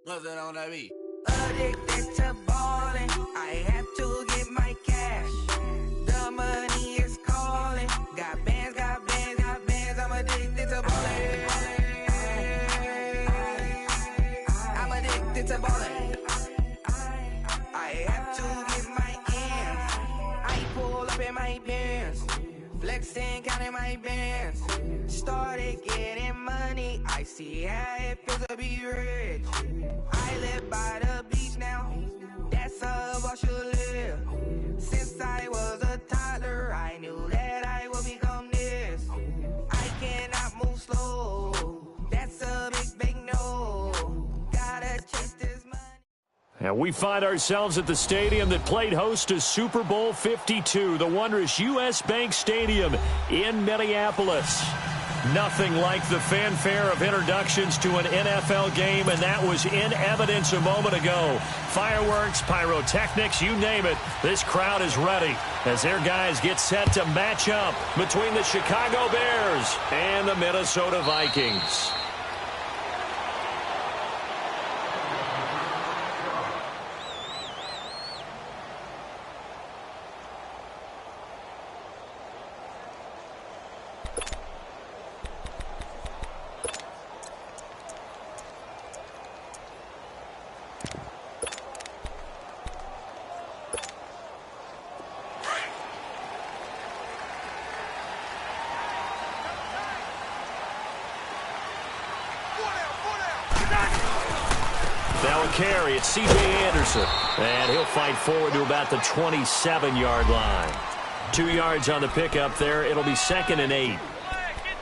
What's that on that beat? Addicted to ballin', I have to get my cash. The money is calling. Got bands, got bands, got bands. I'm addicted to ballin'. I'm addicted to ballin'. I have to get my ends. I pull up in my pants, flexing, counting my bands. Started getting money. I see how it feels to be rich. I live by the beach now. That's how I should live. Since I was a toddler, I knew that I would become this. I cannot move slow. That's a big no. Gotta chase this money. And we find ourselves at the stadium that played host to Super Bowl 52, the wondrous U.S. Bank Stadium in Minneapolis. Nothing like the fanfare of introductions to an NFL game, and that was in evidence a moment ago. Fireworks, pyrotechnics, you name it, this crowd is ready as their guys get set to match up between the Chicago Bears and the Minnesota Vikings. Now a carry, it's C.J. Anderson. And he'll fight forward to about the 27-yard line. 2 yards on the pickup there. It'll be 2nd and 8.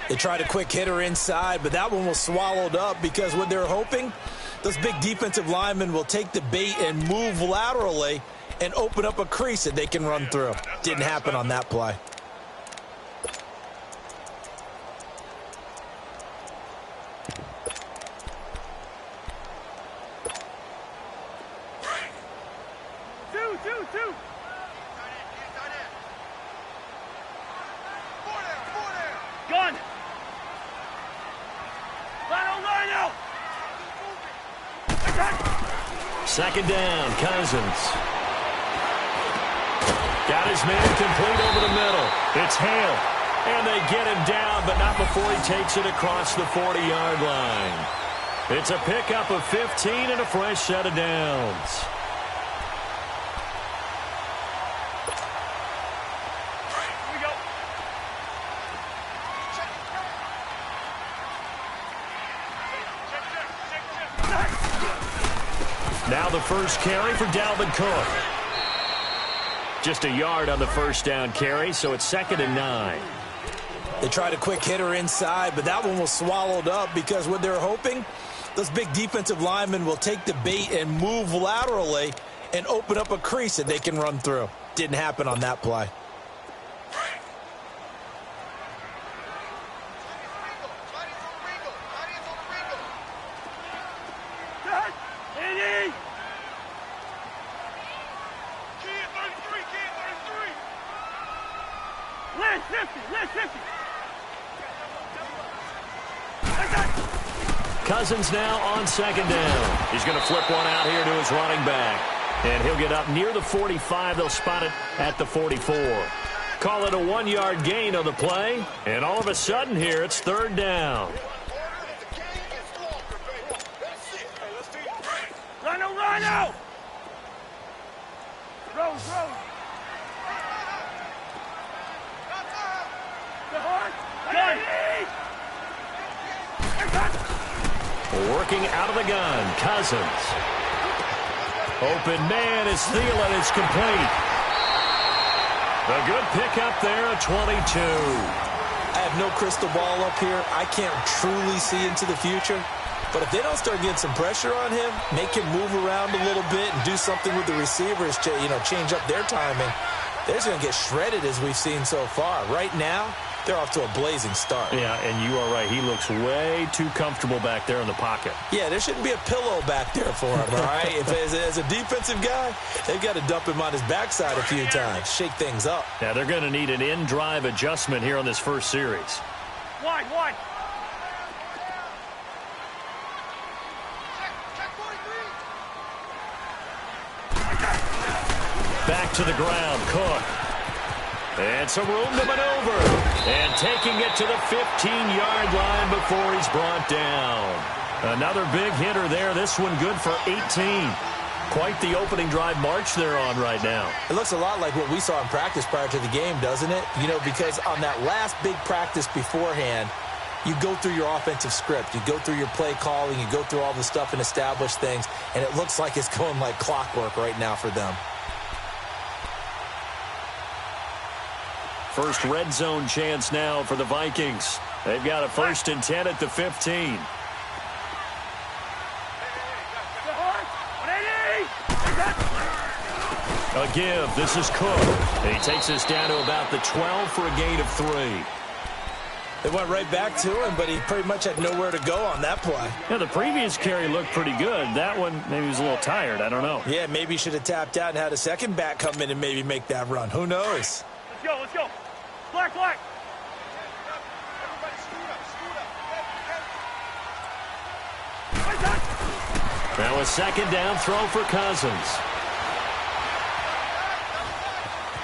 They tried a quick hitter inside, but that one was swallowed up because what they're hoping, those big defensive linemen will take the bait and move laterally and open up a crease that they can run through. Didn't happen on that play. Gun! Second down, Cousins. Got his man complete over the middle. It's Hale. And they get him down, but not before he takes it across the 40-yard line. It's a pickup of 15 and a fresh set of downs. Now the first carry for Dalvin Cook. Just a yard on the first down carry, so it's 2nd and 9. They tried a quick hitter inside, but that one was swallowed up because what they're hoping, those big defensive linemen will take the bait and move laterally and open up a crease that they can run through. Didn't happen on that play. Cousins now on 2nd down. He's going to flip one out here to his running back. And he'll get up near the 45. They'll spot it at the 44. Call it a 1-yard gain on the play. And all of a sudden here, it's 3rd down. Rhino! Roll! Working out of the gun, Cousins. Open man is Thielen. It's complete. A good pickup there at 22. I have no crystal ball up here. I can't truly see into the future. But if they don't start getting some pressure on him, make him move around a little bit and do something with the receivers, change up their timing, they're just going to get shredded as we've seen so far. Right now, they're off to a blazing start. Yeah, and you are right. He looks way too comfortable back there in the pocket. Yeah, there shouldn't be a pillow back there for him, all right? As a defensive guy, they've got to dump him on his backside a few times, shake things up. Yeah, they're going to need an in-drive adjustment here on this first series. Wide. back to the ground. Cook. And some room to maneuver. And taking it to the 15-yard line before he's brought down. Another big hitter there. This one good for 18. Quite the opening drive march they're on right now. It looks a lot like what we saw in practice prior to the game, doesn't it? You know, because on that last big practice beforehand, you go through your offensive script. You go through your play calling. You go through all the stuff and establish things. And it looks like it's going like clockwork right now for them. First red zone chance now for the Vikings. They've got a 1st and 10 at the 15. A give. This is Cook. And he takes us down to about the 12 for a gain of 3. They went right back to him, but he pretty much had nowhere to go on that play. Yeah, the previous carry looked pretty good. That one, maybe he was a little tired. I don't know. Yeah, maybe he should have tapped out and had a second back come in and maybe make that run. Who knows? Let's go, let's go. Black, black. Now a 2nd down throw for Cousins.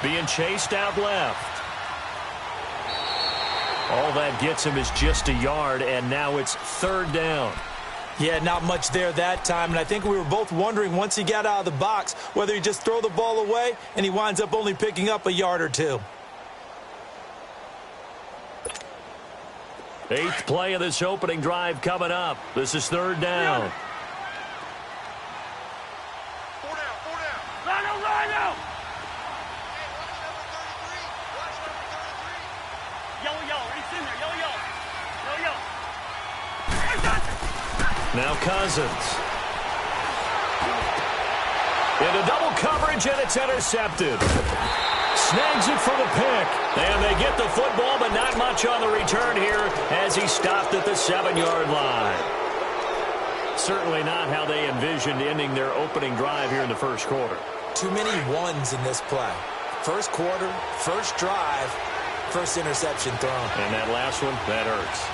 Being chased out left. All that gets him is just a yard, and now it's 3rd down. Yeah, not much there that time, and I think we were both wondering once he got out of the box whether he just throw the ball away, and he winds up only picking up a yard or 2. 8th play of this opening drive coming up. This is 3rd down. Rhino! Yellow, he's in there, yellow. Now Cousins. Into double coverage, and it's intercepted. Snags it for the pick. And they get the football, but not much on the return here as he stopped at the 7-yard line. Certainly not how they envisioned ending their opening drive here in the first quarter. Too many ones in this play. First quarter, first drive, first interception thrown. And that last one, that hurts.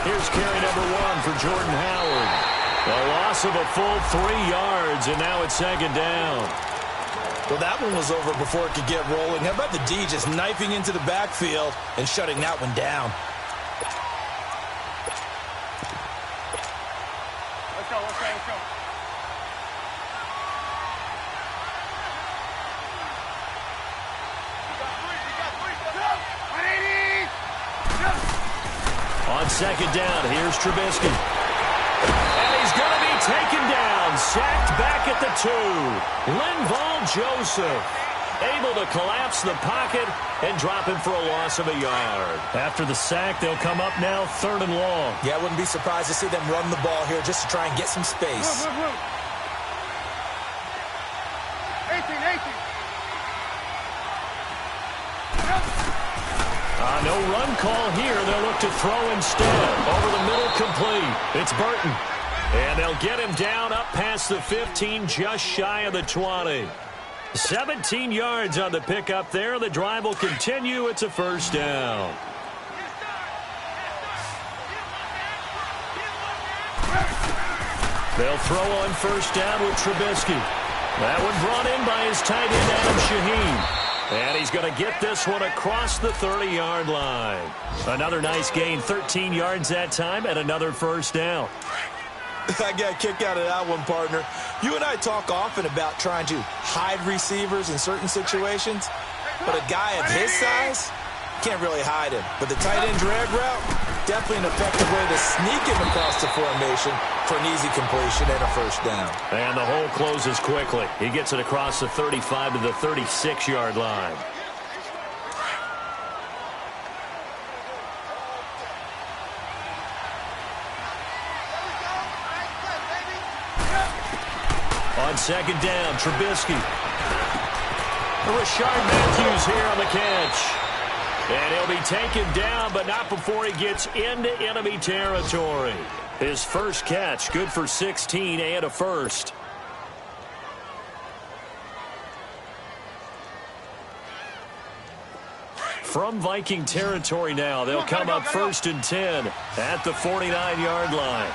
Here's carry number 1 for Jordan Howard. A loss of a full 3 yards, and now it's 2nd down. Well, that one was over before it could get rolling. How about the D just knifing into the backfield and shutting that one down? Let's go. On 2nd down, here's Trubisky. And he's going to be taken down, sacked back at the 2. Linval Joseph able to collapse the pocket and drop him for a loss of a yard. After the sack, they'll come up now 3rd and long. Yeah, I wouldn't be surprised to see them run the ball here just to try and get some space. 18. No run call here. They'll look to throw instead. Over the middle, complete. It's Burton. And they'll get him down up past the 15, just shy of the 20. 17 yards on the pickup there. The drive will continue. It's a 1st down. They'll throw on 1st down with Trubisky. That one brought in by his tight end, Adam Shaheen. And he's going to get this one across the 30-yard line. Another nice gain, 13 yards that time, and another 1st down. I got a kick out of that one, partner. You and I talk often about trying to hide receivers in certain situations, but a guy of his size can't really hide him. But the tight end drag route, definitely an effective way to sneak him across the formation for an easy completion and a 1st down. And the hole closes quickly. He gets it across the 35 to the 36-yard line. On 2nd down, Trubisky. Rashard Matthews here on the catch. And he'll be taken down, but not before he gets into enemy territory. His first catch, good for 16 and a 1st. From Viking territory now, they'll come up 1st and 10 at the 49-yard line.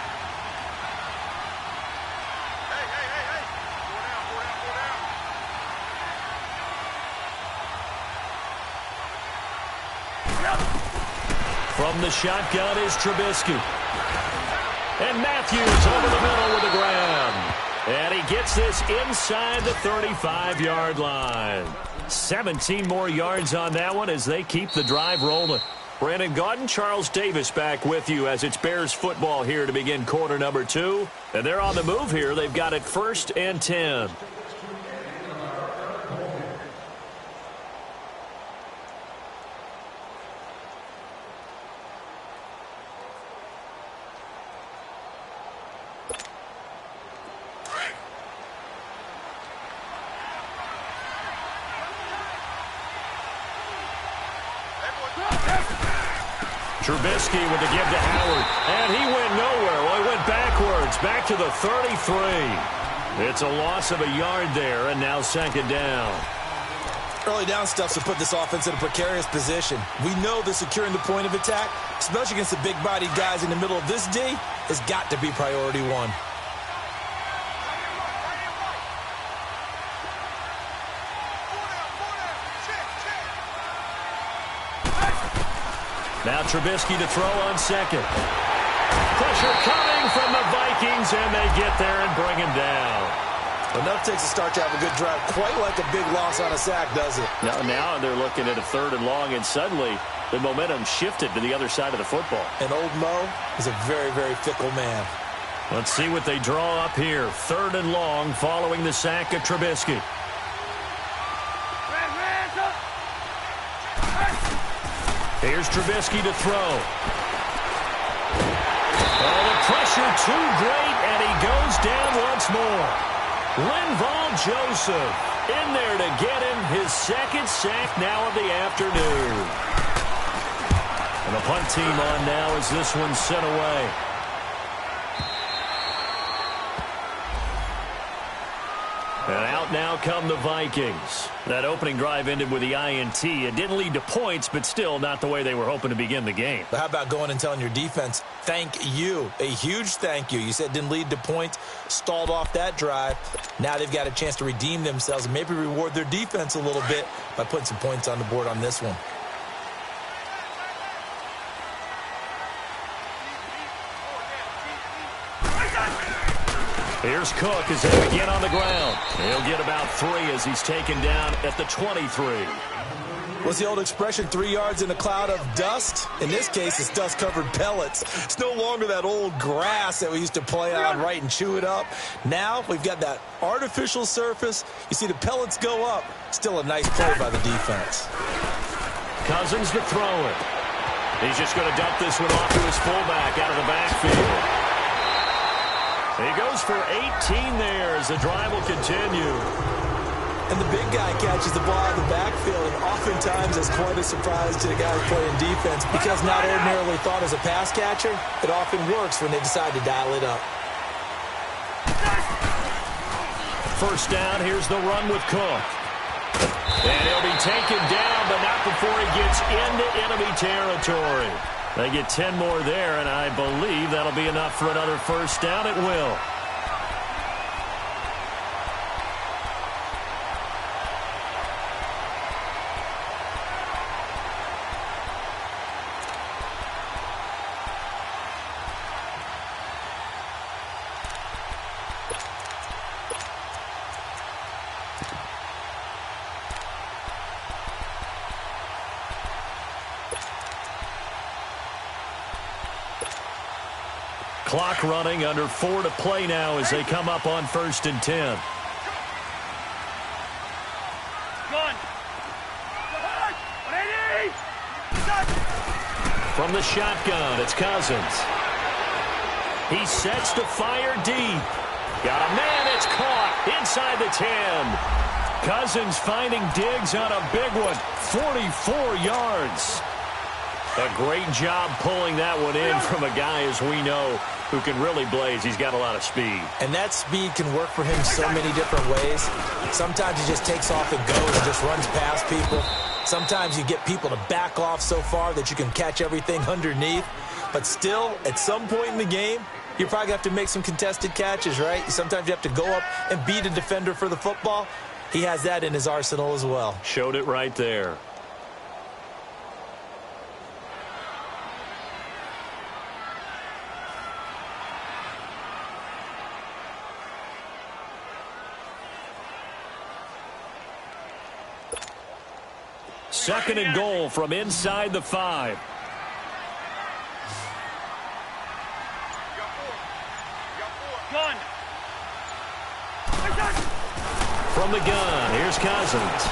From the shotgun is Trubisky. And Matthews over the middle with the grab. And he gets this inside the 35-yard line. 17 more yards on that one as they keep the drive rolling. Brandon Gaudin, Charles Davis back with you as it's Bears football here to begin quarter number 2. And they're on the move here. They've got it 1st and 10. Trubisky with the give to Howard, and he went nowhere. Well, he went backwards, back to the 33. It's a loss of a yard there, and now 2nd down. Early down stuff to put this offense in a precarious position. We know that securing the point of attack, especially against the big-bodied guys in the middle of this D, has got to be priority 1. Now Trubisky to throw on 2nd. Pressure coming from the Vikings, and they get there and bring him down. Enough takes a start to have a good drive. Quite like a big loss on a sack, does it? Now they're looking at a 3rd and long, and suddenly the momentum shifted to the other side of the football. And old Mo is a very, very fickle man. Let's see what they draw up here. 3rd and long following the sack of Trubisky. Here's Trubisky to throw. Oh, the pressure too great, and he goes down once more. Linval Joseph in there to get him his 2nd sack now of the afternoon. And the punt team on now as this one's sent away. And out now come the Vikings. That opening drive ended with the INT. It didn't lead to points, but still not the way they were hoping to begin the game. But how about going and telling your defense, thank you, a huge thank you. You said it didn't lead to points, stalled off that drive. Now they've got a chance to redeem themselves and maybe reward their defense a little bit by putting some points on the board on this one. Here's Cook as they begin on the ground. He'll get about 3 as he's taken down at the 23. What's the old expression, 3 yards in a cloud of dust? In this case, it's dust-covered pellets. It's no longer that old grass that we used to play on, right, and chew it up. Now we've got that artificial surface. You see the pellets go up. Still a nice play by the defense. Cousins to throw it. He's just going to dump this one off to his fullback out of the backfield. He goes for 18 there as the drive will continue. And the big guy catches the ball out of the backfield, and oftentimes it's quite a surprise to the guys playing defense because not ordinarily thought as a pass catcher, it often works when they decide to dial it up. 1st down, here's the run with Cook. And he'll be taken down, but not before he gets into enemy territory. They get 10 more there, and I believe that'll be enough for another 1st down. It will. Clock running, under 4 to play now as they come up on 1st and 10. From the shotgun, it's Cousins. He sets to fire deep. Got a man, it's caught inside the 10. Cousins finding Diggs on a big one, 44 yards. A great job pulling that one in from a guy, as we know, who can really blaze. He's got a lot of speed. And that speed can work for him so many different ways. Sometimes he just takes off and goes and just runs past people. Sometimes you get people to back off so far that you can catch everything underneath. But still, at some point in the game, you probably have to make some contested catches, right? Sometimes you have to go up and beat a defender for the football. He has that in his arsenal as well. Showed it right there. Second and goal from inside the 5. Gun. From the gun, here's Cousins.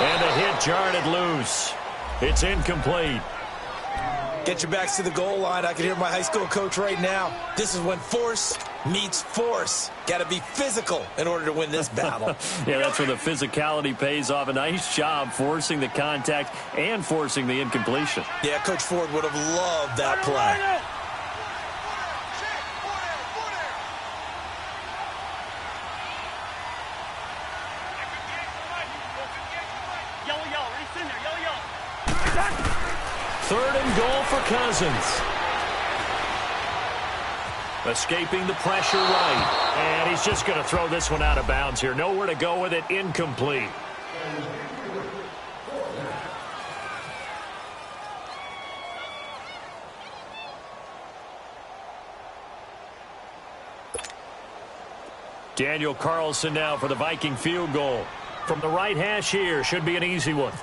And a hit jarred it loose. It's incomplete. Get your backs to the goal line. I can hear my high school coach right now. This is when force meets force. Got to be physical in order to win this battle. Yeah, that's where the physicality pays off. A nice job forcing the contact and forcing the incompletion. Yeah, Coach Ford would have loved that play. Third and goal for Cousins. Escaping the pressure right. And he's just going to throw this one out of bounds here. Nowhere to go with it. Incomplete. Daniel Carlson now for the Viking field goal. From the right hash here. Should be an easy one.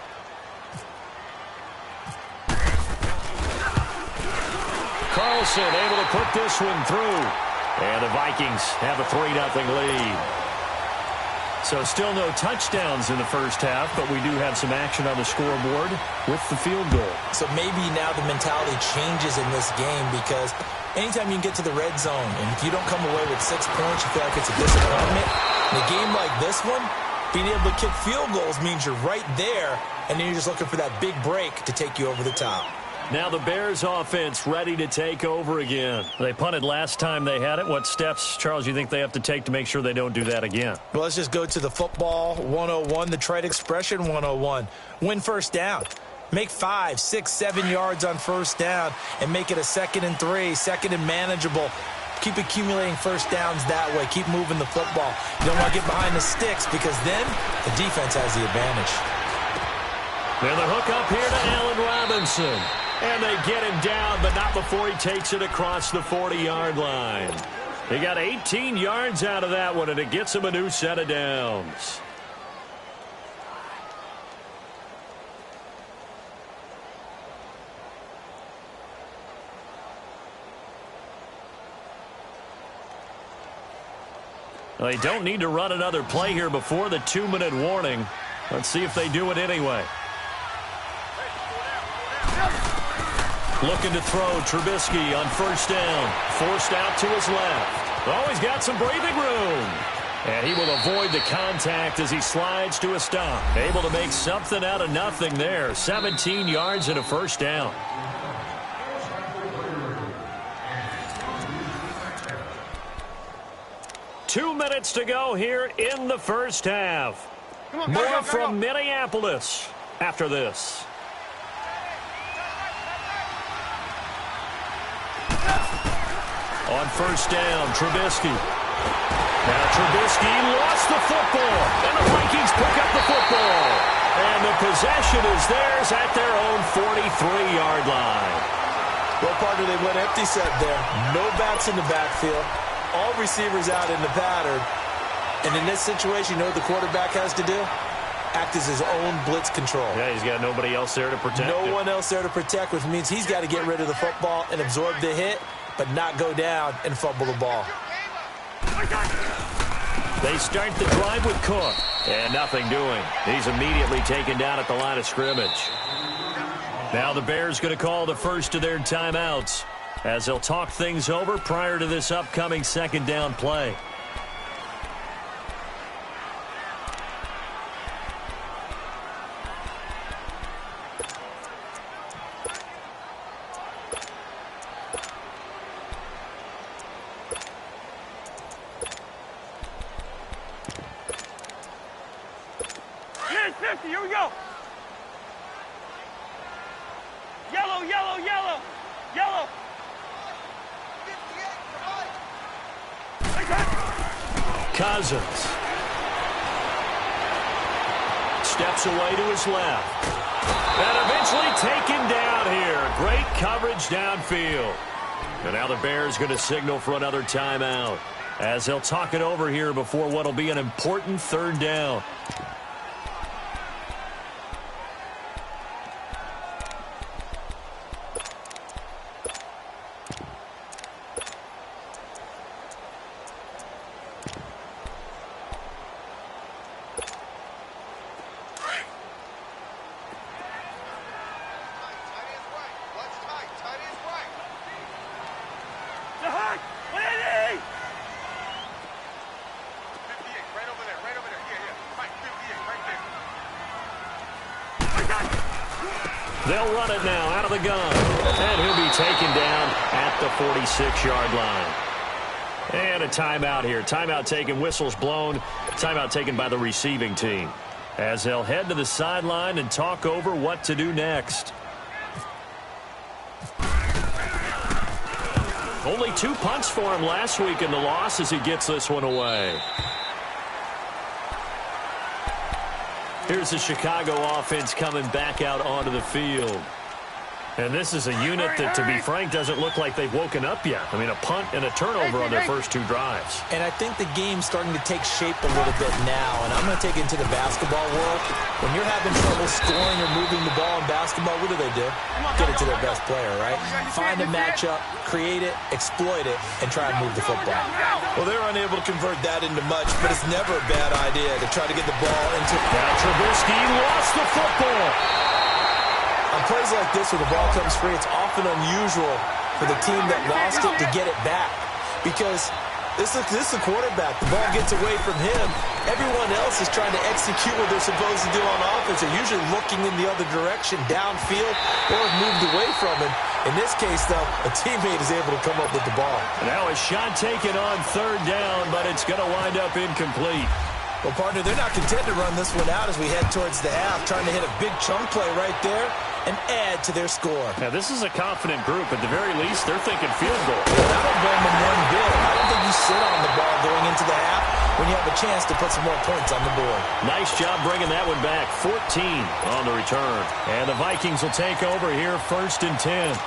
Carlson able to put this one through. And the Vikings have a 3-0 lead. So still no touchdowns in the first half, but we do have some action on the scoreboard with the field goal. So maybe now the mentality changes in this game because anytime you can get to the red zone, and if you don't come away with 6 points, you feel like it's a disappointment. In a game like this one, being able to kick field goals means you're right there, and then you're just looking for that big break to take you over the top. Now the Bears offense ready to take over again. They punted last time they had it. What steps, Charles, you think they have to take to make sure they don't do that again? Well, let's just go to the football 101, the trite expression 101. Win first down. Make 5, 6, 7 yards on first down and make it a 2nd and 3, second and manageable. Keep accumulating first downs that way. Keep moving the football. You don't want to get behind the sticks because then the defense has the advantage. And the hook up here to Allen Robinson. And they get him down, but not before he takes it across the 40-yard line. He got 18 yards out of that one, and it gets him a new set of downs. Well, they don't need to run another play here before the 2-minute warning. Let's see if they do it anyway. Looking to throw Trubisky on first down. Forced out to his left. Oh, he's got some breathing room. And he will avoid the contact as he slides to a stop. Able to make something out of nothing there. 17 yards and a first down. Two minutes to go here in the first half. More from Minneapolis after this. On first down, Trubisky. Now Trubisky lost the football, and the Vikings pick up the football. And the possession is theirs at their own 43-yard line. Well, partner, they went empty set there. No backs in the backfield. All receivers out in the pattern. And in this situation, you know what the quarterback has to do? Act as his own blitz control. Yeah, he's got nobody else there to protect him. No one else there to protect, which means he's got to get rid of the football and absorb the hit, but not go down and fumble the ball. They start the drive with Cook, and nothing doing. He's immediately taken down at the line of scrimmage. Now the Bears going to call the first of their timeouts as they'll talk things over prior to this upcoming second down play. Here we go. Yellow, yellow, yellow, yellow. Cousins steps away to his left. And eventually taken down here. Great coverage downfield. And now the Bears going to signal for another timeout as they'll talk it over here before what will be an important third down. They'll run it now out of the gun. And he'll be taken down at the 46-yard line. And a timeout here. Timeout taken, whistles blown. Timeout taken by the receiving team, as they'll head to the sideline and talk over what to do next. Only 2 punts for him last week in the loss as he gets this one away. Here's the Chicago offense coming back out onto the field. And this is a unit that, to be frank, doesn't look like they've woken up yet. I mean, a punt and a turnover on their first 2 drives. And I think the game's starting to take shape a little bit now. And I'm going to take it into the basketball world. When you're having trouble scoring or moving the ball in basketball, what do? Get it to their best player, right? Find a matchup, create it, exploit it, and try to move the football. Well, they're unable to convert that into much, but it's never a bad idea to try to get the ball into... Now Trubisky lost the football. On plays like this where the ball comes free, it's often unusual for the team that lost it to get it back. Because this is the quarterback. The ball gets away from him. Everyone else is trying to execute what they're supposed to do on offense. They're usually looking in the other direction, downfield, or have moved away from him. In this case, though, a teammate is able to come up with the ball. Now a shot taken on 3rd down, but it's going to wind up incomplete. Well, partner, they're not content to run this one out as we head towards the half, trying to hit a big chunk play right there and add to their score. Now, this is a confident group. At the very least, they're thinking field goal. Well, I don't blame them one bit. I don't think you sit on the ball going into the half when you have a chance to put some more points on the board. Nice job bringing that one back. 14 on the return. And the Vikings will take over here, 1st and 10.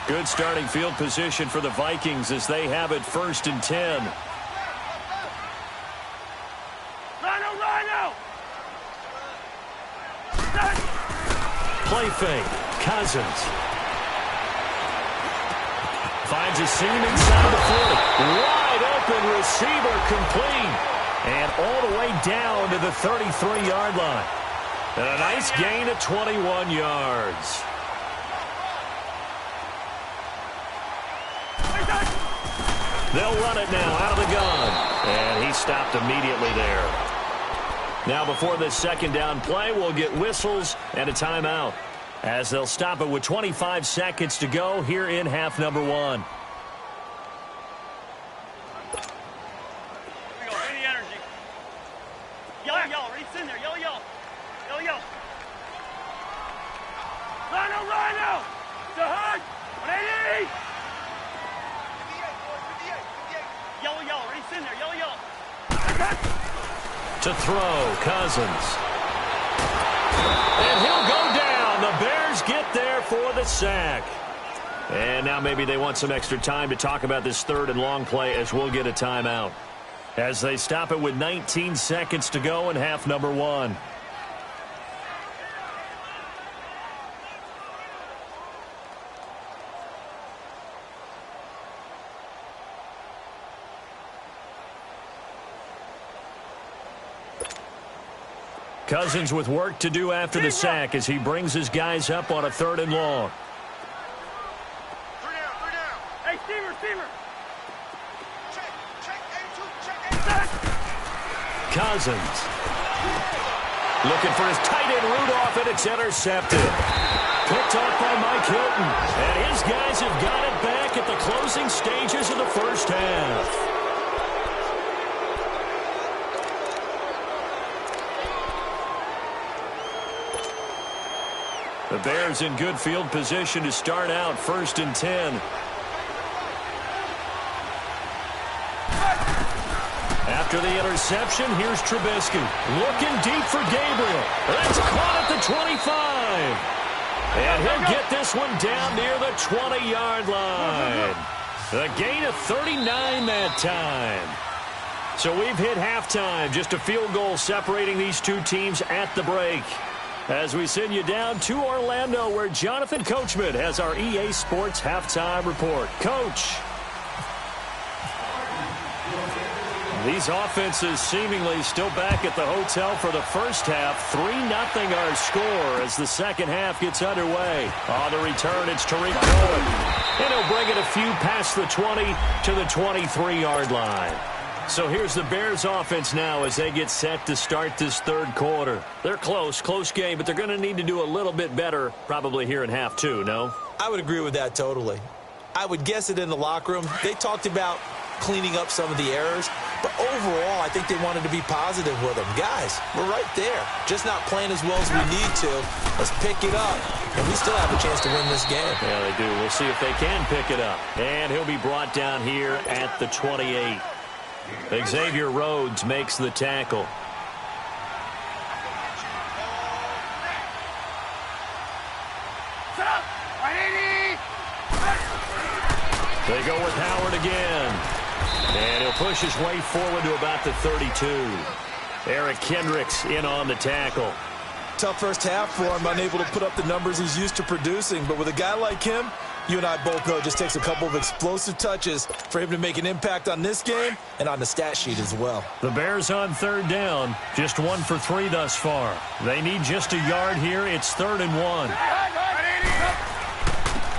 Good starting field position for the Vikings as they have it 1st and 10. Rhino! Play fake. Cousins finds a seam inside the 40. Wide open receiver complete. And all the way down to the 33-yard line. And a nice gain of 21 yards. They'll run it now out of the gun. And he stopped immediately there. Now before this 2nd down play, we'll get whistles and a timeout, as they'll stop it with 25 seconds to go here in half number 1. Here we go. Any energy. Yellow. Reese in there. Yellow. Rhino. To Hunt. 180. Yellow. Reese in there. Yellow. To throw, Cousins. And he'll go down. The Bears get there for the sack. And now maybe they want some extra time to talk about this 3rd and long play, as we'll get a timeout, as they stop it with 19 seconds to go in half number 1. Cousins with work to do after the sack as he brings his guys up on a 3rd and long. 3 down. Hey, receiver. Check. Cousins looking for his tight end Rudolph, and it's intercepted. Picked off by Mike Hilton. And his guys have got it back at the closing stages of the 1st half. The Bears in good field position to start out 1st and 10. After the interception, here's Trubisky. Looking deep for Gabriel. That's caught at the 25. And he'll get this one down near the 20-yard line. The gain of 39 that time. So we've hit halftime. Just a field goal separating these 2 teams at the break, as we send you down to Orlando, where Jonathan Coachman has our EA Sports halftime report. Coach. These offenses seemingly still back at the hotel for the first half. 3-0 our score as the second half gets underway. On the return, it's Tariq Cohen. And he'll bring it a few past the 20 to the 23-yard line. So here's the Bears offense now as they get set to start this third quarter. They're close game, but they're going to need to do a little bit better probably here in half two, no? I would agree with that totally. I would guess it in the locker room. They talked about cleaning up some of the errors, but overall I think they wanted to be positive with them. Guys, we're right there. Just not playing as well as we need to. Let's pick it up, and we still have a chance to win this game. Yeah, they do. We'll see if they can pick it up. And he'll be brought down here at the 28. Xavier Rhodes makes the tackle. They go with Howard again. And he'll push his way forward to about the 32. Eric Kendricks in on the tackle. Tough first half for him, unable to put up the numbers he's used to producing. But with a guy like him, you and I both know it just takes a couple of explosive touches for him to make an impact on this game and on the stat sheet as well. The Bears on third down, just 1 for 3 thus far. They need just a yard here. It's 3rd and 1.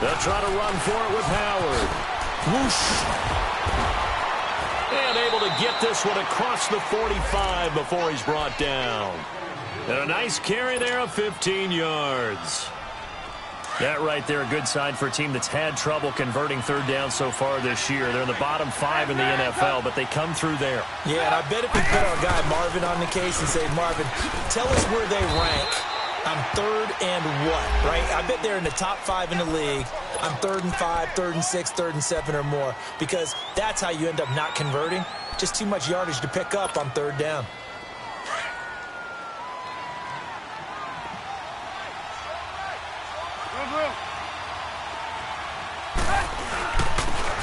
They'll try to run for it with Howard. Whoosh. And able to get this one across the 45 before he's brought down. And a nice carry there of 15 yards. That right there, a good sign for a team that's had trouble converting third down so far this year. They're in the bottom 5 in the NFL, but they come through there. Yeah, and I bet if we put our guy Marvin on the case and say, Marvin, tell us where they rank on 3rd and what, right? I bet they're in the top 5 in the league on 3rd and 5, 3rd and 6, 3rd and 7 or more, because that's how you end up not converting. Just too much yardage to pick up on 3rd down.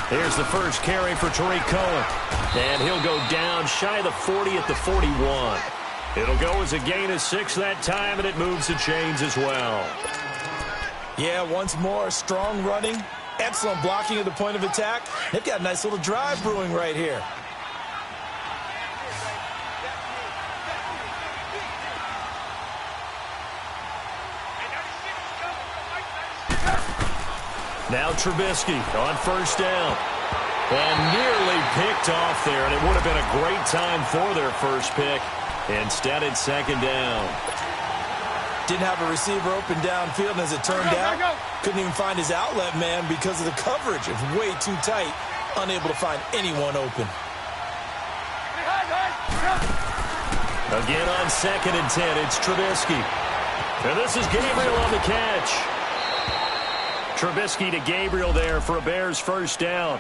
Here's the first carry for Tariq Cohen. And he'll go down shy of the 40 at the 41. It'll go as a gain of 6 that time, and it moves the chains as well. Yeah, once more, strong running, excellent blocking at the point of attack. They've got a nice little drive brewing right here. Now Trubisky on first down. And nearly picked off there, and it would have been a great time for their first pick. Instead, it's 2nd down. Didn't have a receiver open downfield, and as it turned out, couldn't even find his outlet man because of the coverage. It's way too tight, unable to find anyone open. Again on 2nd and 10, it's Trubisky. And this is Gabriel on the catch. Trubisky to Gabriel there for a Bears first down.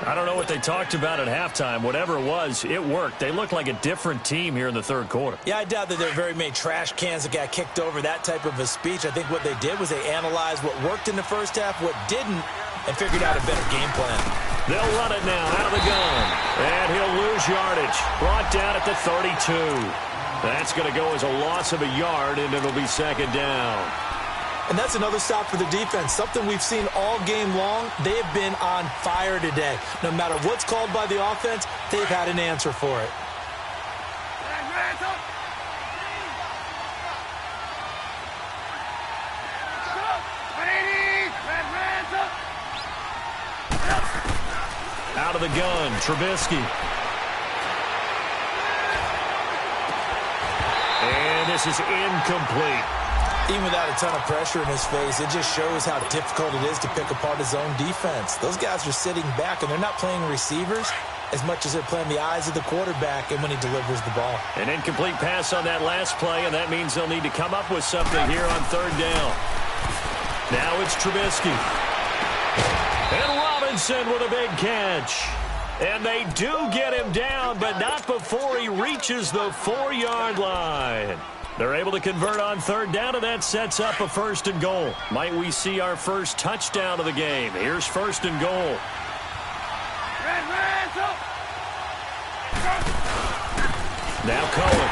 I don't know what they talked about at halftime. Whatever it was, it worked. They looked like a different team here in the third quarter. Yeah, I doubt that there were very many trash cans that got kicked over, that type of a speech. I think what they did was they analyzed what worked in the first half, what didn't, and figured out a better game plan. They'll run it now out of the gun. And he'll lose yardage. Brought down at the 32. That's going to go as a loss of a yard, and it'll be 2nd down. And that's another stop for the defense, something we've seen all game long. They have been on fire today. No matter what's called by the offense, they've had an answer for it. Out of the gun, Trubisky. And this is incomplete. Even without a ton of pressure in his face, it just shows how difficult it is to pick apart his own defense. Those guys are sitting back, and they're not playing receivers as much as they're playing the eyes of the quarterback and when he delivers the ball. An incomplete pass on that last play, and that means they'll need to come up with something here on 3rd down. Now it's Trubisky. And Robinson with a big catch. And they do get him down, but not before he reaches the 4-yard line. They're able to convert on 3rd down, and that sets up a 1st and goal. Might we see our first touchdown of the game? Here's 1st and goal. Now Cohen.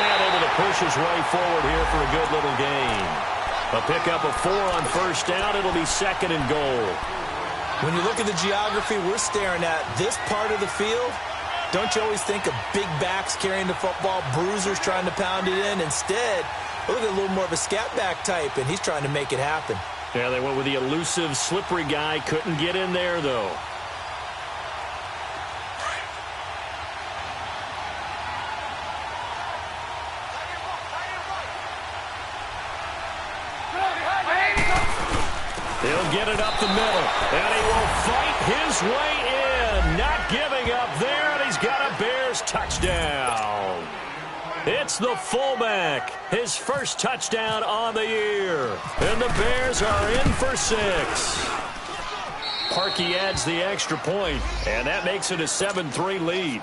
And able to push his way forward here for a good little gain. A pickup of 4 on 1st down. It'll be 2nd and goal. When you look at the geography we're staring at, this part of the field, don't you always think of big backs carrying the football, bruisers trying to pound it in? Instead, look at a little more of a scat back type, and he's trying to make it happen. Yeah, they went with the elusive, slippery guy. Couldn't get in there, though. He'll get it up the middle, and he will fight his way in. Not giving up there, and he's got a Bears touchdown. It's the fullback, his first touchdown on the year. And the Bears are in for 6. Parkey adds the extra point, and that makes it a 7-3 lead.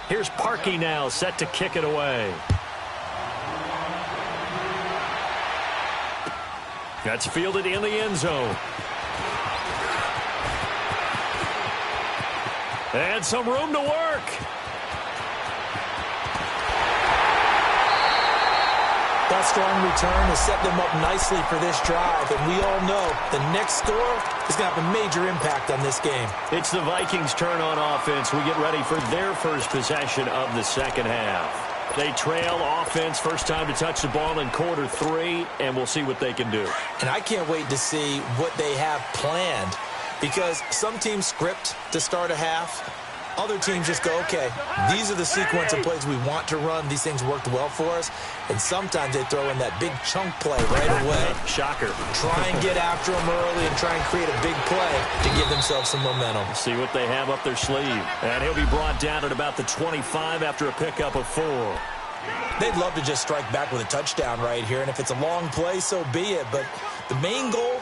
Here's Parkey now, set to kick it away. That's fielded in the end zone. And some room to work. That strong return has set them up nicely for this drive, and we all know the next score is going to have a major impact on this game. It's the Vikings' turn on offense. We get ready for their first possession of the second half. They trail offense, first time to touch the ball in quarter 3, and we'll see what they can do. And I can't wait to see what they have planned, because some teams script to start a half. Other teams just go, okay, these are the sequence of plays we want to run. These things worked well for us. And sometimes they throw in that big chunk play right away. Shocker. Try and get after them early and try and create a big play to give themselves some momentum. See what they have up their sleeve. And he'll be brought down at about the 25 after a pickup of 4. They'd love to just strike back with a touchdown right here. And if it's a long play, so be it. But the main goal,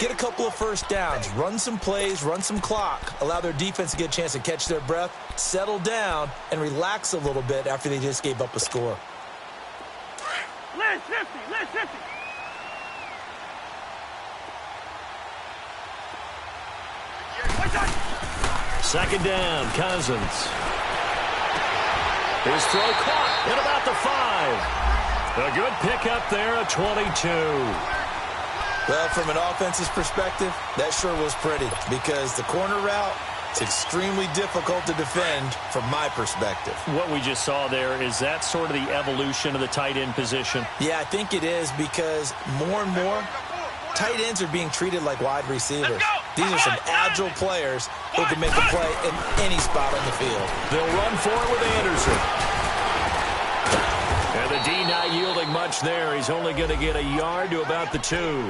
get a couple of first downs, run some plays, run some clock, allow their defense to get a chance to catch their breath, settle down, and relax a little bit after they just gave up a score. Let's 50, let's 50. Second down, Cousins. His throw caught at about the 5. A good pickup there at 22. Well, from an offense's perspective, that sure was pretty, because the corner route is extremely difficult to defend from my perspective. What we just saw there, is that sort of the evolution of the tight end position? Yeah, I think it is, because more and more, tight ends are being treated like wide receivers. These are some agile players who can make a play in any spot on the field. They'll run for it with Anderson. And the D not yielding much there. He's only going to get a yard to about the 2.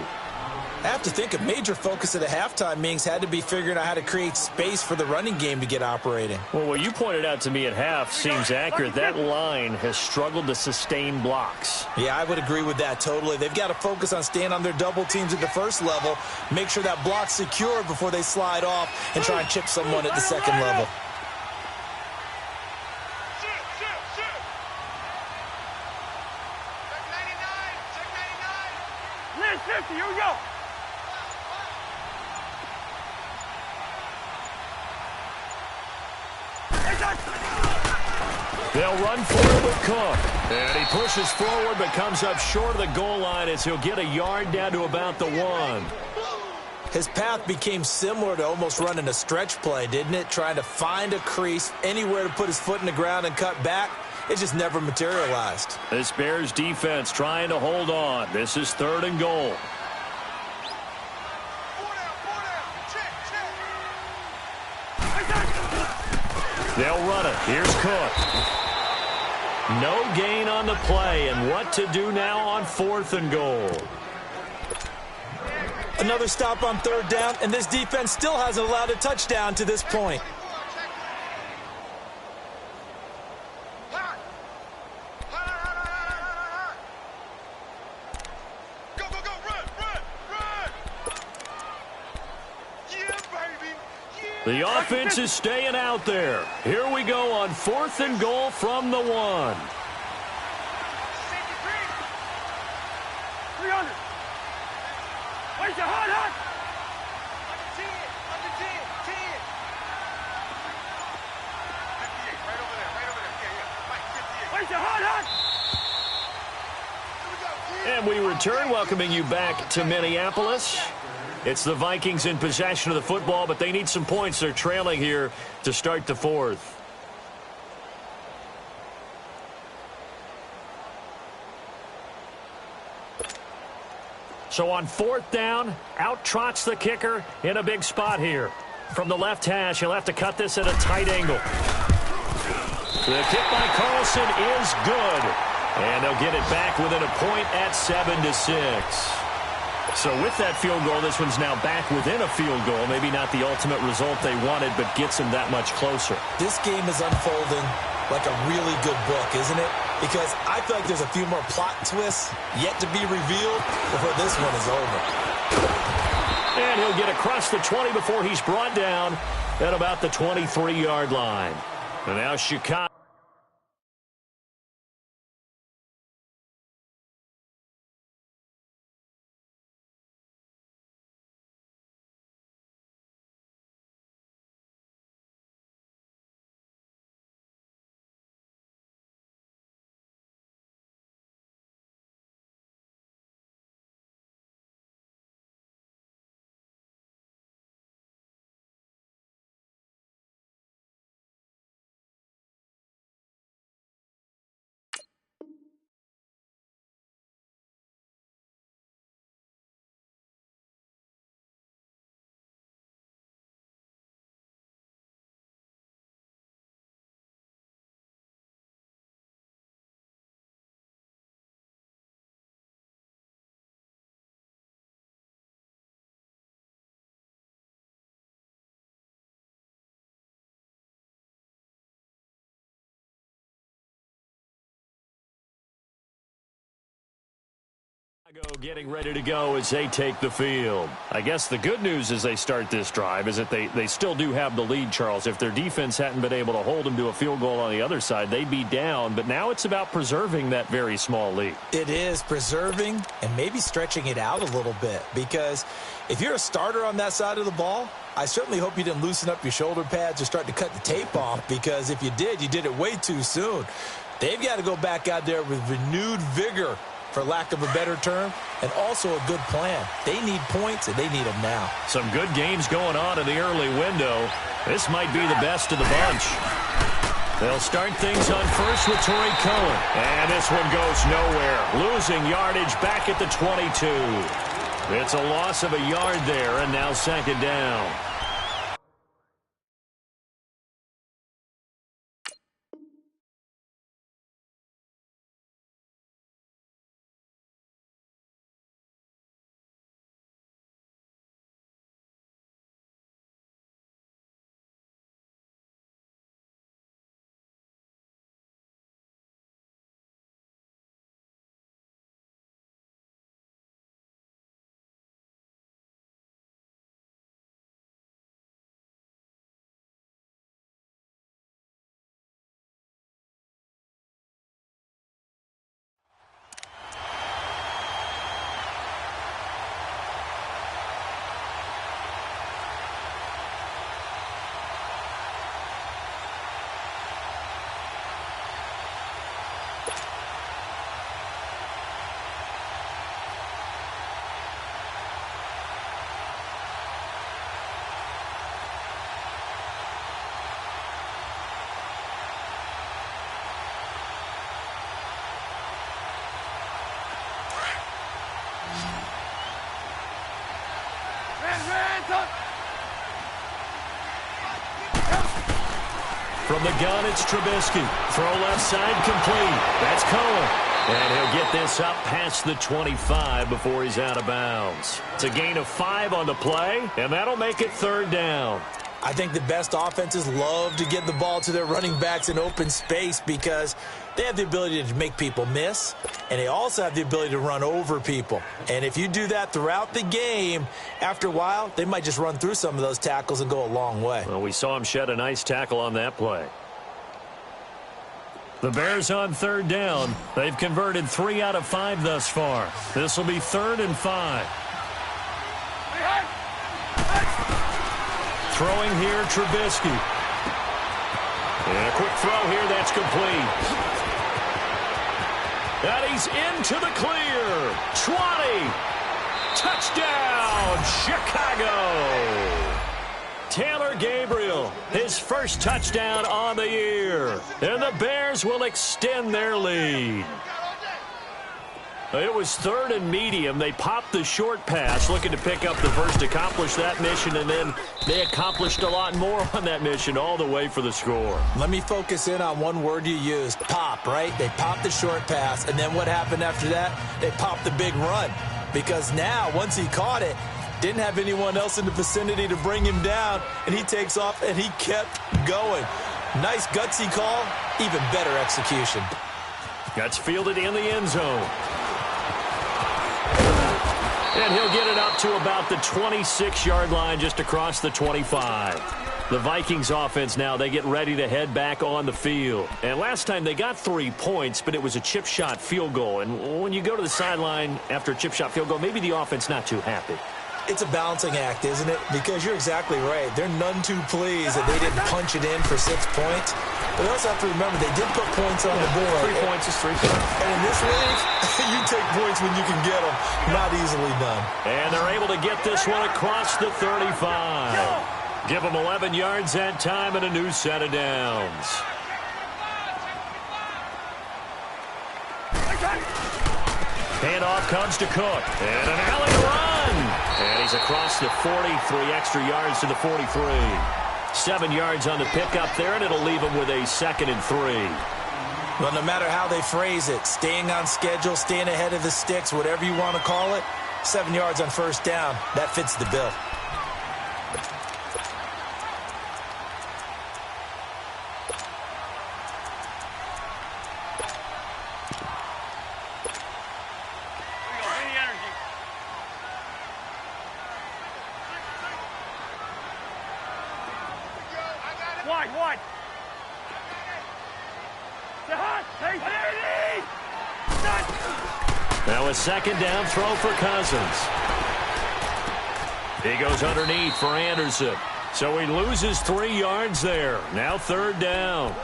I have to think a major focus of the halftime meetings had to be figuring out how to create space for the running game to get operating. Well, what you pointed out to me at half seems accurate. That line has struggled to sustain blocks. Yeah, I would agree with that totally. They've got to focus on staying on their double teams at the first level, make sure that block's secure before they slide off and try and chip someone at the second level. Let's 50, here we go. They'll run for it with Cook. And he pushes forward but comes up short of the goal line as he'll get a yard down to about the 1. His path became similar to almost running a stretch play, didn't it? Trying to find a crease, anywhere to put his foot in the ground and cut back. It just never materialized. This Bears defense trying to hold on. This is 3rd and goal. They'll run it. Here's Cook. No gain on the play, and what to do now on 4th and goal. Another stop on 3rd down, and this defense still hasn't allowed a touchdown to this point. The offense is staying out there. Here we go on 4th and goal from the 1. 300. Where's your hot, hot? Where's your hot, hot? And And we return, welcoming you back to Minneapolis. It's the Vikings in possession of the football, but they need some points. They're trailing here to start the fourth. So on fourth down, out trots the kicker in a big spot here. From the left hash, he'll have to cut this at a tight angle. The kick by Carlson is good. And they'll get it back within a point at 7-6. So with that field goal, this one's now back within a field goal. Maybe not the ultimate result they wanted, but gets them that much closer. This game is unfolding like a really good book, isn't it? Because I feel like there's a few more plot twists yet to be revealed before this one is over. And he'll get across the 20 before he's brought down at about the 23-yard line. And now Chicago. Getting ready to go as they take the field. I guess the good news as they start this drive is that they still do have the lead, Charles. If their defense hadn't been able to hold them to a field goal on the other side, they'd be down. But now it's about preserving that very small lead. It is preserving and maybe stretching it out a little bit. Because if you're a starter on that side of the ball, I certainly hope you didn't loosen up your shoulder pads or start to cut the tape off. Because if you did it way too soon. They've got to go back out there with renewed vigor, for lack of a better term, and also a good plan. They need points, and they need them now. Some good games going on in the early window. This might be the best of the bunch. They'll start things on first with Torrey Cohen. And this one goes nowhere. Losing yardage back at the 22. It's a loss of a yard there, and now second down. From the gun, it's Trubisky. Throw left side, complete. That's Cohen. And he'll get this up past the 25 before he's out of bounds. It's a gain of 5 on the play, and that'll make it third down. I think the best offenses love to get the ball to their running backs in open space because they have the ability to make people miss, and they also have the ability to run over people. And if you do that throughout the game, after a while, they might just run through some of those tackles and go a long way. Well, we saw him shed a nice tackle on that play. The Bears on third down. They've converted 3 out of 5 thus far. This will be 3rd and 5. Throwing here, Trubisky. And a quick throw here, that's complete. And he's into the clear. 20. Touchdown, Chicago. Taylor Gabriel, his first touchdown on the year. And the Bears will extend their lead. It was 3rd and medium. They popped the short pass, looking to pick up the first, accomplish that mission, and then they accomplished a lot more on that mission all the way for the score. Let me focus in on one word you used, pop, right? They popped the short pass, and then what happened after that? They popped the big run. Because now, once he caught it, didn't have anyone else in the vicinity to bring him down, and he takes off, and he kept going. Nice gutsy call, even better execution. That's fielded in the end zone. And he'll get it up to about the 26-yard line, just across the 25. The Vikings offense now, they get ready to head back on the field. And last time they got 3 points, but it was a chip shot field goal. And when you go to the sideline after a chip shot field goal, maybe the offense not too happy. It's a balancing act, isn't it? Because you're exactly right. They're none too pleased that they didn't punch it in for 6 points. But they also have to remember they did put points on the board. 3 points is 3 points. And in this league, you take points when you can get them. Not easily done. And they're able to get this one across the 35. Give them 11 yards that time and a new set of downs. Handoff comes to Cook. And an alley run. And he's across the 40, 3 extra yards to the 43. 7 yards on the pickup there, and it'll leave him with a 2nd and 3. Well, no matter how they phrase it, staying on schedule, staying ahead of the sticks, whatever you want to call it, 7 yards on first down, that fits the bill. Wide. Now a 2nd down throw for Cousins. He goes underneath for Anderson. So he loses 3 yards there. Now 3rd down.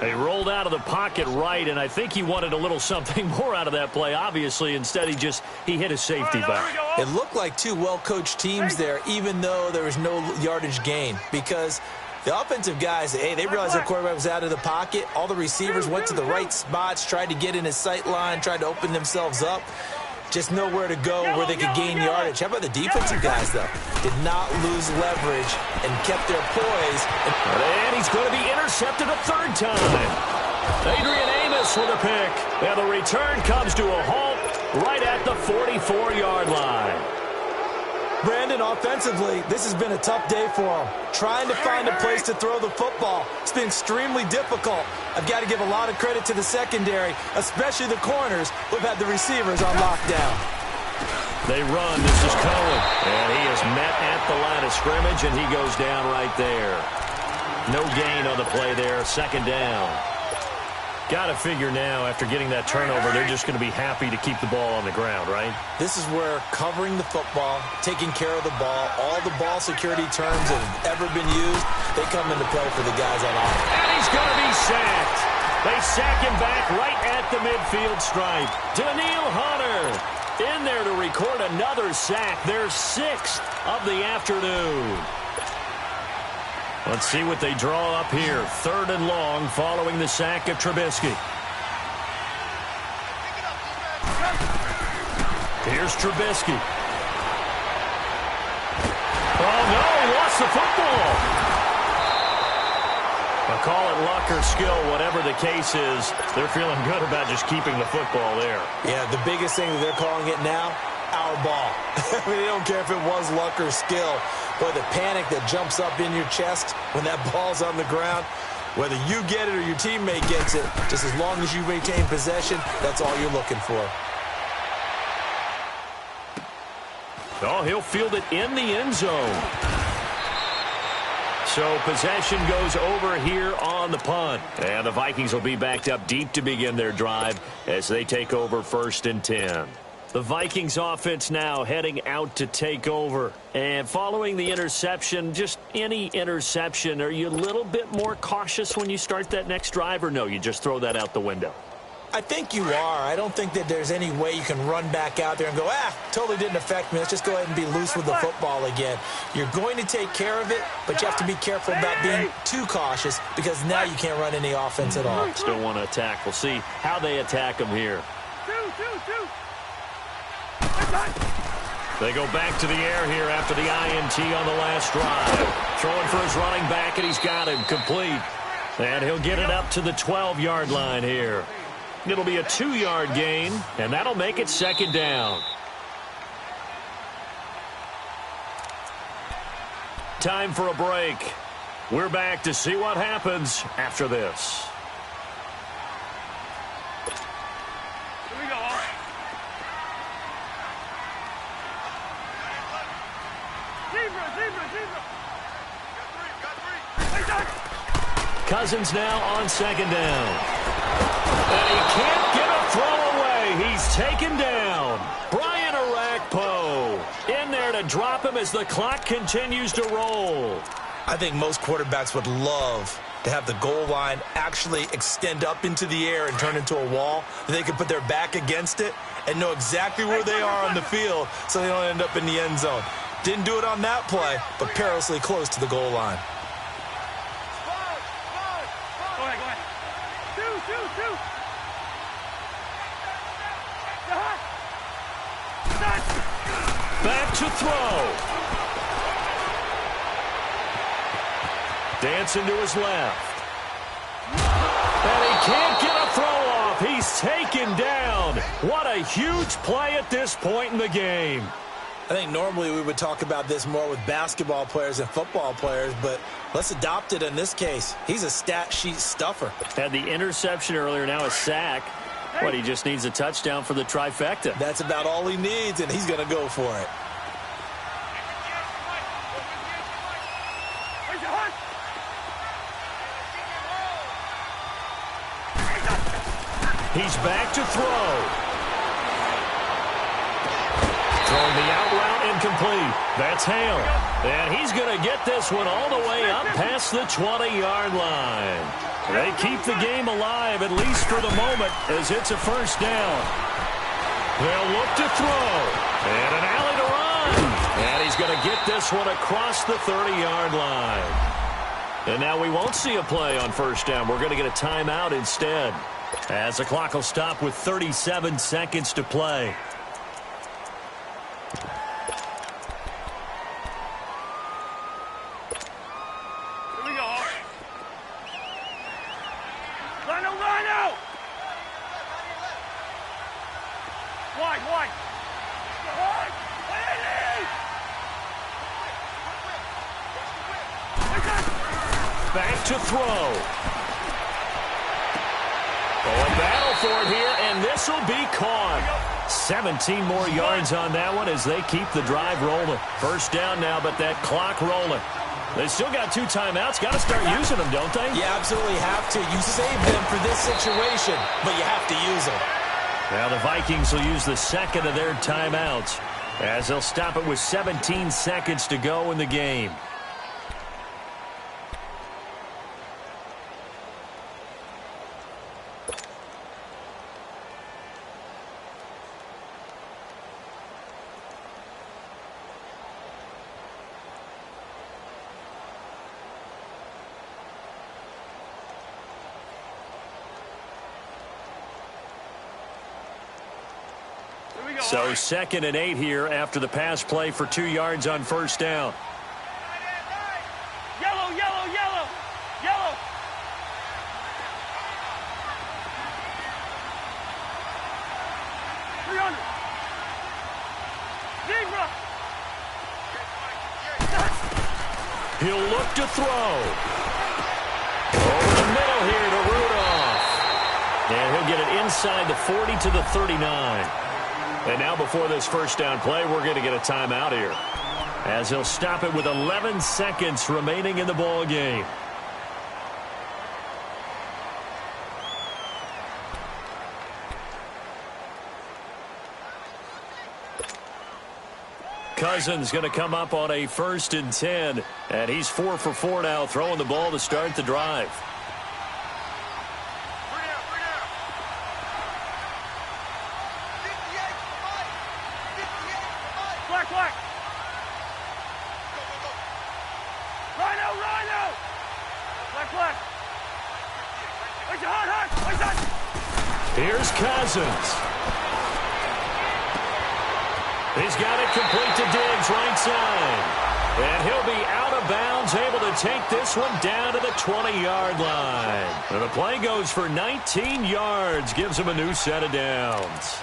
They rolled out of the pocket right, and I think he wanted a little something more out of that play, obviously. Instead, he hit a safety back. It looked like 2 well-coached teams there, even though there was no yardage gain, because the offensive guys, hey, they realized their quarterback was out of the pocket. All the receivers went to the right spots, tried to get in his sight line, tried to open themselves up. Just nowhere to go where they could gain yardage. How about the defensive guys, though? Did not lose leverage and kept their poise. And he's going to be intercepted a 3rd time. Adrian Amos with a pick. And the return comes to a halt right at the 44-yard line. Brandon, offensively, this has been a tough day for him. Trying to find a place to throw the football. It's been extremely difficult. I've got to give a lot of credit to the secondary, especially the corners who have had the receivers on lockdown. They run. This is Cohen. And he is met at the line of scrimmage, and he goes down right there. No gain on the play there. 2nd down. Got to figure now, after getting that turnover, they're just going to be happy to keep the ball on the ground, right? This is where covering the football, taking care of the ball, all the ball security terms that have ever been used, they come into play for the guys on offense. And he's going to be sacked. They sack him back right at the midfield stripe. Dneal Hunter in there to record another sack, their 6th of the afternoon. Let's see what they draw up here. 3rd and long following the sack of Trubisky. Here's Trubisky. Oh, no, he lost the football. I'll call it luck or skill, whatever the case is. They're feeling good about just keeping the football there. Yeah, the biggest thing that they're calling it now, our ball. I mean, they don't care if it was luck or skill. Boy, the panic that jumps up in your chest when that ball's on the ground, whether you get it or your teammate gets it, just as long as you retain possession, that's all you're looking for. Oh, he'll field it in the end zone. So possession goes over here on the punt. And the Vikings will be backed up deep to begin their drive as they take over 1st and 10. The Vikings offense now heading out to take over. And following the interception, just any interception, are you a little bit more cautious when you start that next drive, or no, you just throw that out the window? I think you are. I don't think that there's any way you can run back out there and go, totally didn't affect me. Let's just go ahead and be loose with the football again. You're going to take care of it, but you have to be careful about being too cautious because now you can't run any offense at all. Still want to attack. We'll see how they attack him here. They go back to the air here after the INT on the last drive. Throwing for his running back, and he's got him complete. And he'll get it up to the 12-yard line here. It'll be a 2-yard gain, and that'll make it second down. Time for a break. We're back to see what happens after this. Here we go. Zebra. Got three. Cousins now on second down. And he can't get a throw away. He's taken down. Brian Arakpo in there to drop him as the clock continues to roll. I think most quarterbacks would love to have the goal line actually extend up into the air and turn into a wall. They can put their back against it and know exactly where they are on the field so they don't end up in the end zone. Didn't do it on that play, but perilously close to the goal line. Go ahead. Two. Back to throw. Dancing to his left. And he can't get a throw off. He's taken down. What a huge play at this point in the game. I think normally we would talk about this more with basketball players and football players, but let's adopt it in this case. He's a stat sheet stuffer. Had the interception earlier, now a sack. What, he just needs a touchdown for the trifecta. That's about all he needs, and he's going to go for it. He's back to throw. Throwing the out route incomplete. That's Hale. And he's going to get this one all the way up past the 20-yard line. They keep the game alive, at least for the moment, as it's a first down. They'll look to throw. And an alley to run. And he's going to get this one across the 30-yard line. And now we won't see a play on first down. We're going to get a timeout instead, as the clock will stop with 37 seconds to play. Back to throw. A battle for it here, and this will be caught. 17 more yards on that one as they keep the drive rolling. First down now, but that clock rolling. They still got 2 timeouts. Got to start using them, don't they? You absolutely have to. You save them for this situation, but you have to use them. Now the Vikings will use the second of their timeouts as they'll stop it with 17 seconds to go in the game. So 2nd and 8 here after the pass play for 2 yards on first down. Yellow. 300. Zebra. He'll look to throw. Over the middle here to Rudolph. And he'll get it inside the 40 to the 39. And now before this first down play, we're going to get a timeout here, as he'll stop it with 11 seconds remaining in the ball game. Cousins going to come up on a 1st and 10, and he's 4 for 4 now, throwing the ball to start the drive. Flag, flag. Rhino, Rhino. Flag, flag. Where's your hard? Where's that? Here's Cousins. He's got it complete to Diggs, right side. And he'll be out of bounds, able to take this one down to the 20-yard line. And the play goes for 19 yards, gives him a new set of downs.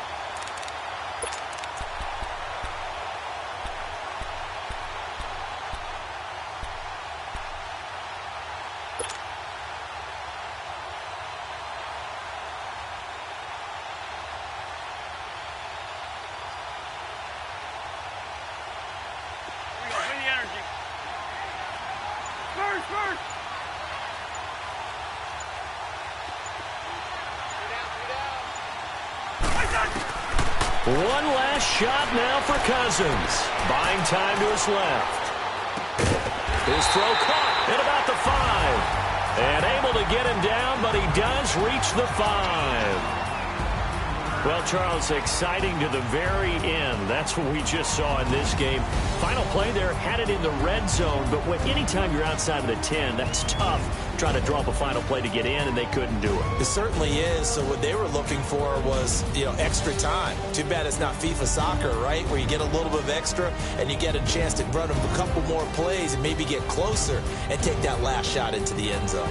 One last shot now for Cousins. Buying time to his left. His throw caught at about the 5. And able to get him down, but he does reach the 5. Well, Charles, exciting to the very end. That's what we just saw in this game. Final play there, had it in the red zone, but anytime you're outside of the 10, that's tough. Trying to draw up a final play to get in, and they couldn't do it. It certainly is. So what they were looking for was, extra time. Too bad it's not FIFA soccer, right, where you get a little bit of extra and you get a chance to run a couple more plays and maybe get closer and take that last shot into the end zone.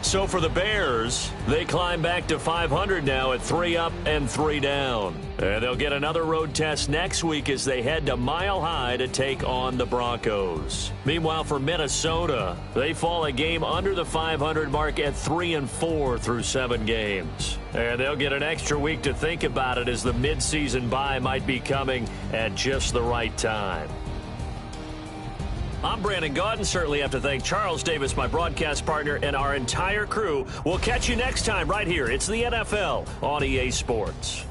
So for the Bears, they climb back to 500 now at 3 up and 3 down. And they'll get another road test next week as they head to Mile High to take on the Broncos. Meanwhile, for Minnesota, they fall a game under the 500 mark at 3-4 through 7 games. And they'll get an extra week to think about it as the midseason bye might be coming at just the right time. I'm Brandon Gaudin. Certainly have to thank Charles Davis, my broadcast partner, and our entire crew. We'll catch you next time right here. It's the NFL on EA Sports.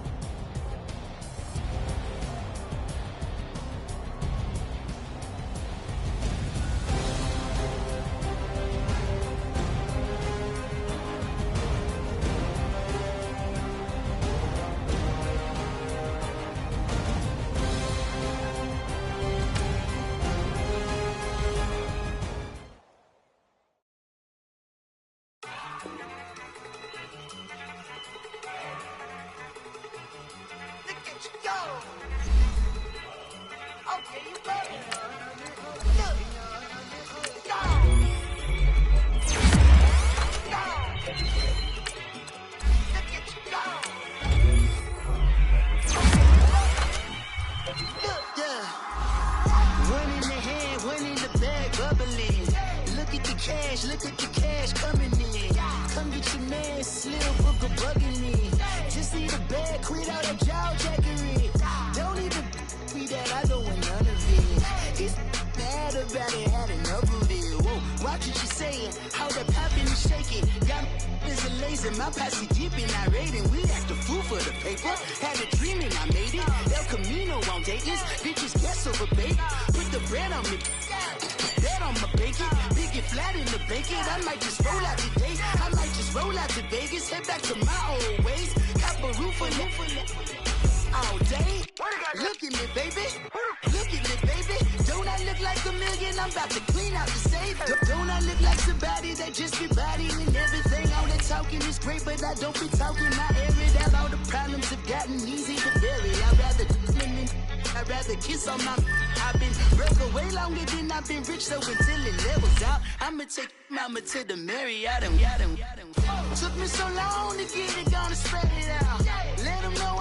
Mama to the Marriott and took me so long to get it, gonna spread it out. Let them know